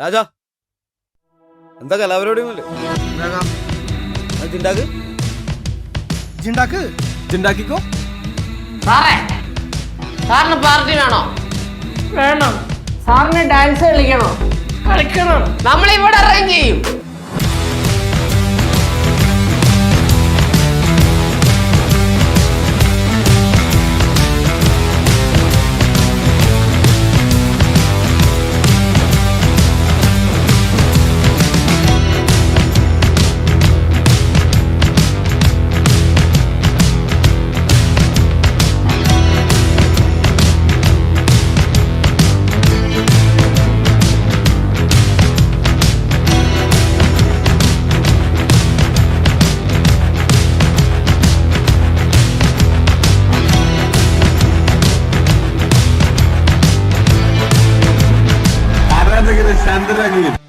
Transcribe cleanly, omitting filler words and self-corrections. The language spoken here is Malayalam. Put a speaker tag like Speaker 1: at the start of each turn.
Speaker 1: രാജാ എന്താ കലാപരിപാടിയൊന്നുമില്ലേ? ജിണ്ടാക്കിക്കോ.
Speaker 2: സാറിന് പാർട്ടി വേണോ? വേണം. സാറിന് ഡാൻസ് കളിക്കണോ? കളിക്കണം. നമ്മളിവിടെ അറേഞ്ച് ചെയ്യും.
Speaker 3: Sandra